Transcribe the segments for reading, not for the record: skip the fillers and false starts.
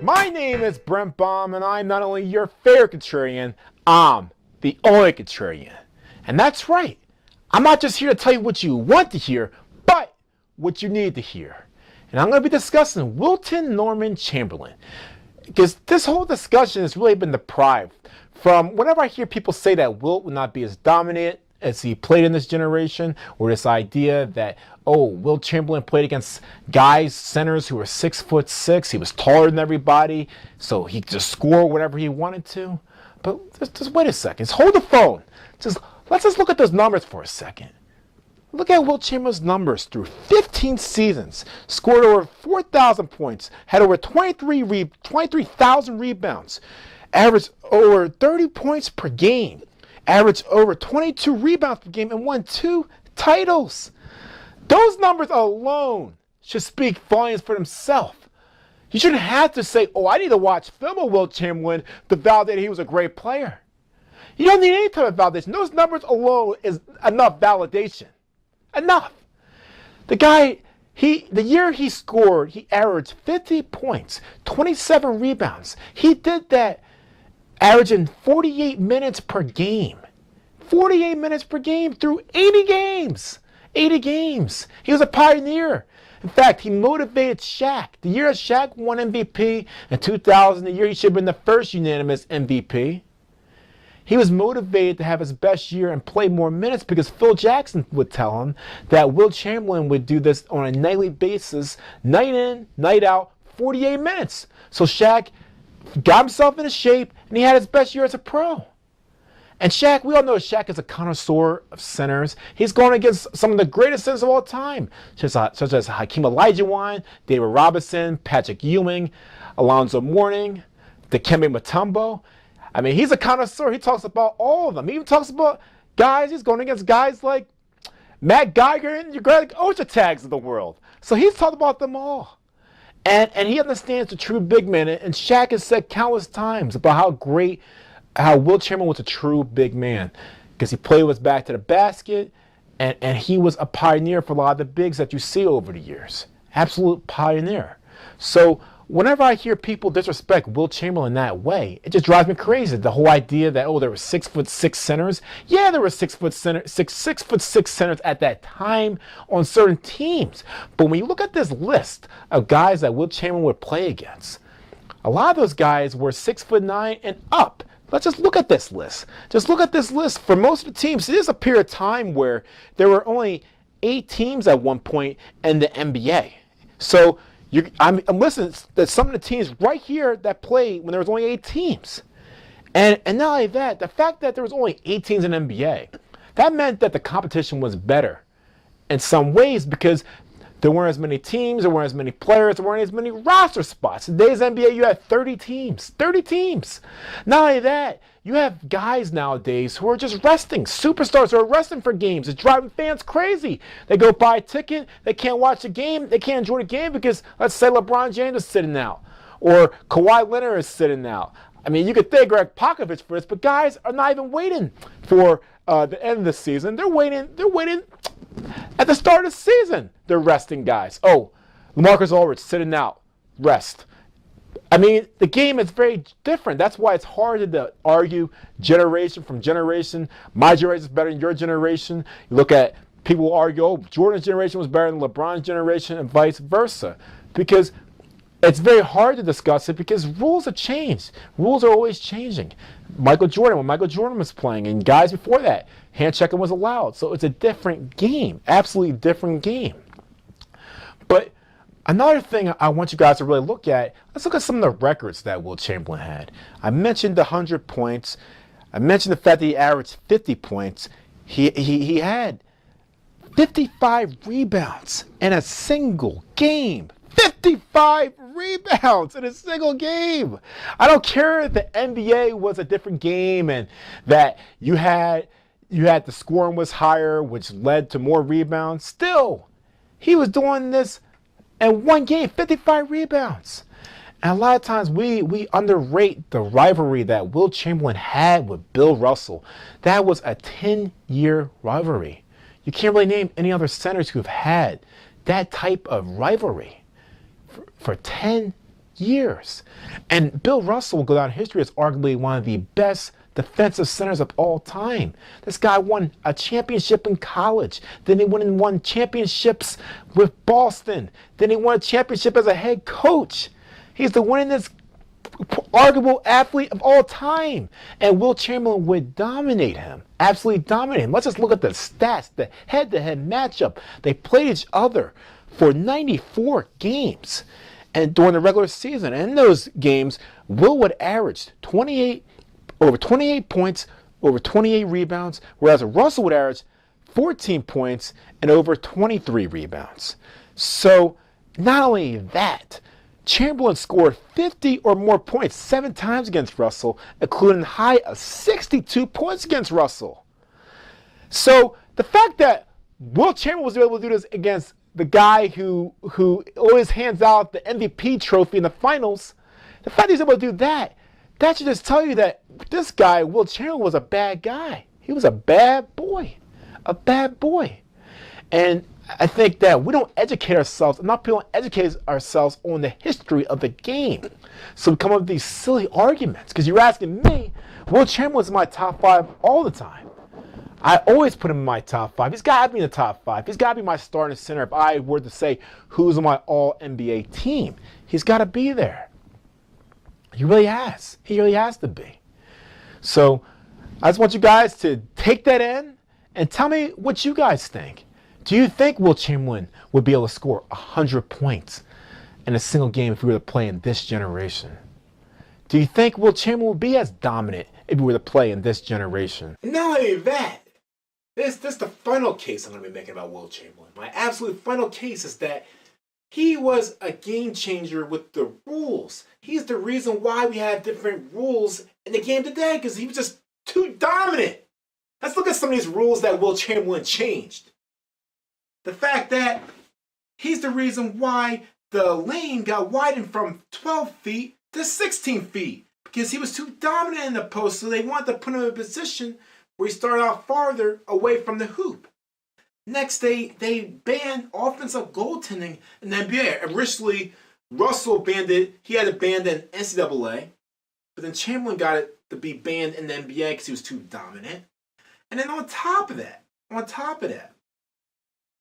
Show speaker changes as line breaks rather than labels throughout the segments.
My name is Brent and I'm not only your favorite contrarian, I'm the only contrarian. And that's right, I'm not just here to tell you what you want to hear, but what you need to hear. And I'm going to be discussing Wilt Chamberlain. Because this whole discussion has really been deprived from whenever I hear people say that Wilt would not be as dominant as he played in this generation, or this idea that, oh, Wilt Chamberlain played against guys, centers who were 6'6", he was taller than everybody, so he could just score whatever he wanted to. But just wait a second, just hold the phone. Let's just look at those numbers for a second. Look at Wilt Chamberlain's numbers through 15 seasons. Scored over 4,000 points, had over 23,000 rebounds, averaged over 30 points per game, averaged over 22 rebounds per game, and won 2 titles. Those numbers alone should speak volumes for themselves. You shouldn't have to say, oh, I need to watch film of Wilt Chamberlain to validate he was a great player. You don't need any type of validation. Those numbers alone is enough validation. Enough. The guy, the year he scored, he averaged 50 points, 27 rebounds. He did that averaging 48 minutes per game. 48 minutes per game through 80 games. 80 games. He was a pioneer. In fact, he motivated Shaq. The year Shaq won MVP in 2000, the year he should have been the first unanimous MVP. He was motivated to have his best year and play more minutes because Phil Jackson would tell him that Wilt Chamberlain would do this on a nightly basis, night in, night out, 48 minutes. So Shaq got himself into shape and he had his best year as a pro. And Shaq, we all know Shaq is a connoisseur of centers. He's going against some of the greatest centers of all time, such as Hakeem Olajuwon, David Robinson, Patrick Ewing, Alonzo Mourning, Dikembe Mutombo. I mean, he's a connoisseur. He talks about all of them. He even talks about guys. He's going against guys like Matt Geiger and your Greg Ocha-Tags of the world. So he's talked about them all. And he understands the true big man. And Shaq has said countless times about how Wilt Chamberlain was a true big man. Because he played with his back to the basket. And he was a pioneer for a lot of the bigs that you see over the years. Absolute pioneer. So whenever I hear people disrespect Wilt Chamberlain that way, it just drives me crazy. The whole idea that, oh, there were 6'6" centers. Yeah, there were 6'6" centers at that time on certain teams. But when you look at this list of guys that Wilt Chamberlain would play against, a lot of those guys were 6'9" and up. Let's just look at this list. Just look at this list. For most of the teams, there's a period of time where there were only 8 teams at one point in the NBA. So I'm listening to some of the teams right here that played when there was only 8 teams. And not only that, the fact that there was only 8 teams in the NBA, that meant that the competition was better in some ways because there weren't as many teams, there weren't as many players, there weren't as many roster spots. In today's NBA, you had 30 teams. 30 teams. Not only that, you have guys nowadays who are just resting. Superstars who are resting for games. It's driving fans crazy. They go buy a ticket. They can't watch the game. They can't enjoy the game because, let's say, LeBron James is sitting out. Or Kawhi Leonard is sitting out. I mean, you could thank Greg Popovich for this, but guys are not even waiting for the end of the season. They're waiting at the start of the season. They're resting guys. Oh, LaMarcus Aldridge sitting out. Rest. I mean, the game is very different. That's why it's hard to argue generation from generation. My generation is better than your generation. You look at people who argue, oh, Jordan's generation was better than LeBron's generation and vice versa. Because it's very hard to discuss it because rules have changed. Rules are always changing. When Michael Jordan was playing, and guys before that, hand checking was allowed. So it's a different game, absolutely different game. But another thing I want you guys to really look at, let's look at some of the records that Wilt Chamberlain had. I mentioned the 100 points. I mentioned the fact that he averaged 50 points. He had 55 rebounds in a single game. 55 rebounds in a single game. I don't care if the NBA was a different game and that you had the scoring was higher, which led to more rebounds. Still, he was doing this in one game, 55 rebounds. And a lot of times we underrate the rivalry that Wilt Chamberlain had with Bill Russell. That was a 10-year rivalry. You can't really name any other centers who have had that type of rivalry for 10 years. And Bill Russell will go down in history as arguably one of the best defensive centers of all time. This guy won a championship in college. Then he went and won championships with Boston. Then he won a championship as a head coach. He's the winningest arguable athlete of all time. And Wilt Chamberlain would dominate him. Absolutely dominate him. Let's just look at the stats, the head-to-head matchup. They played each other for 94 games and during the regular season. And in those games, Will would average over 28 points, over 28 rebounds, whereas Russell would average 14 points and over 23 rebounds. So not only that, Chamberlain scored 50 or more points 7 times against Russell, including a high of 62 points against Russell. So the fact that Wilt Chamberlain was able to do this against the guy who always hands out the MVP trophy in the finals, the fact that he's able to do that, that should just tell you that this guy, Wilt Chamberlain, was a bad guy. He was a bad boy. A bad boy. And I think that we don't educate ourselves, enough people don't educate ourselves on the history of the game. So we come up with these silly arguments. Because you're asking me, Wilt Chamberlain's in my top 5 all the time. I always put him in my top 5. He's got to be in the top 5. He's got to be my starting center if I were to say who's on my all-NBA team. He's got to be there. He really has. He really has to be. So I just want you guys to take that in and tell me what you guys think. Do you think Wilt Chamberlain would be able to score 100 points in a single game if we were to play in this generation? Do you think Wilt Chamberlain would be as dominant if we were to play in this generation? And not only that, this is the final case I'm going to be making about Wilt Chamberlain. My absolute final case is that he was a game changer with the rules. He's the reason why we have different rules in the game today, because he was just too dominant. Let's look at some of these rules that Wilt Chamberlain changed. The fact that he's the reason why the lane got widened from 12 feet to 16 feet, because he was too dominant in the post, so they wanted to put him in a position where he started out farther away from the hoop. Next, they banned offensive goaltending in the NBA. Originally, Russell banned it. He had it banned in NCAA. But then Chamberlain got it to be banned in the NBA because he was too dominant. And then on top of that,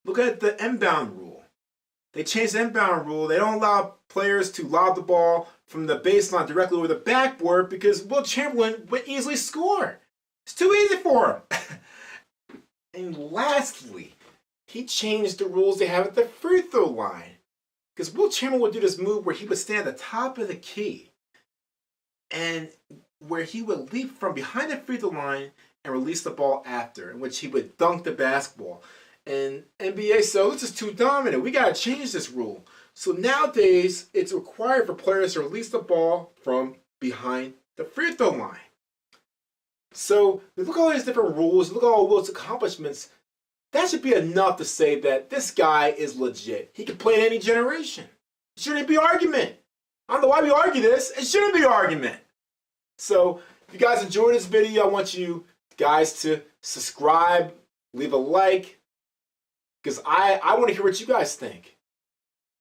look at the inbound rule. They changed the inbound rule. They don't allow players to lob the ball from the baseline directly over the backboard because Wilt Chamberlain would easily score. It's too easy for him. And lastly, he changed the rules they have at the free throw line. Because Wilt Chamberlain would do this move where he would stand at the top of the key and where he would leap from behind the free throw line and release the ball after, in which he would dunk the basketball. And NBA said, this is too dominant. We got to change this rule. So nowadays, it's required for players to release the ball from behind the free throw line. So look at all these different rules, look at all Wilt's accomplishments. That should be enough to say that this guy is legit. He can play in any generation. It shouldn't be argument. I don't know why we argue this. It shouldn't be argument. So if you guys enjoyed this video, I want you guys to subscribe, leave a like, because I want to hear what you guys think.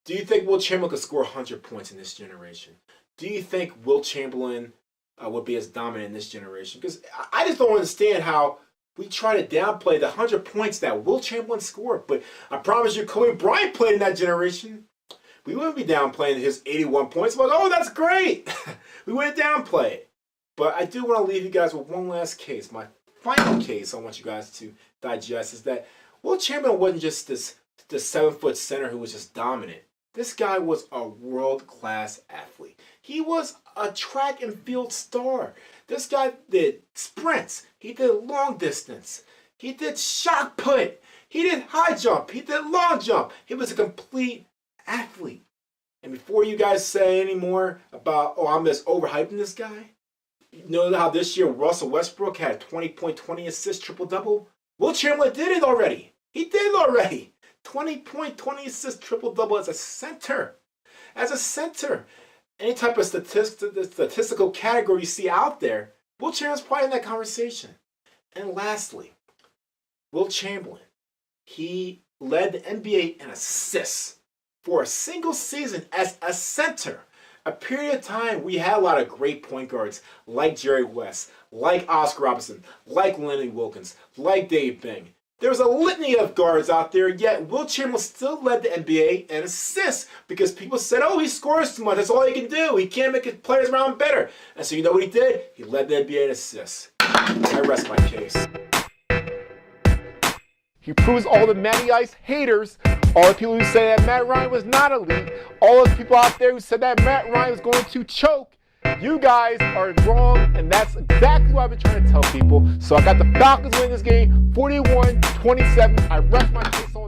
Do you think Wilt Chamberlain could score 100 points in this generation? Do you think Wilt Chamberlain would be as dominant in this generation? Because I just don't understand how we try to downplay the 100 points that Wilt Chamberlain scored. But I promise you, Kobe Bryant played in that generation. We wouldn't be downplaying his 81 points. But, oh, that's great. We wouldn't downplay it. But I do want to leave you guys with one last case. My final case I want you guys to digest is that Wilt Chamberlain wasn't just this 7-foot center who was just dominant. This guy was a world-class athlete. He was a track and field star. This guy did sprints. He did long distance. He did shot put. He did high jump. He did long jump. He was a complete athlete. And before you guys say any more about, oh, I'm just overhyping this guy, you know how this year Russell Westbrook had a 20-point, 20-assist triple-double? Wilt Chamberlain did it already. He did it already. 20-point, 20-assist triple-double as a center. As a center. Any type of statistical category you see out there, Wilt Chamberlain's probably in that conversation. And lastly, Wilt Chamberlain, he led the NBA in assists for a single season as a center. a period of time we had a lot of great point guards like Jerry West, like Oscar Robertson, like Lenny Wilkins, like Dave Bing. There was a litany of guards out there, yet Wilt Chamberlain still led the NBA in assists because people said, oh, he scores too much. That's all he can do. He can't make his players around him better. And so you know what he did? He led the NBA in assists. I rest my case. He proves all the Matty Ice haters, all the people who say that Matt Ryan was not elite, all those people out there who said that Matt Ryan was going to choke, you guys are wrong, and that's exactly what I've been trying to tell people. So I got the Falcons winning this game, 41-27. I rest my case on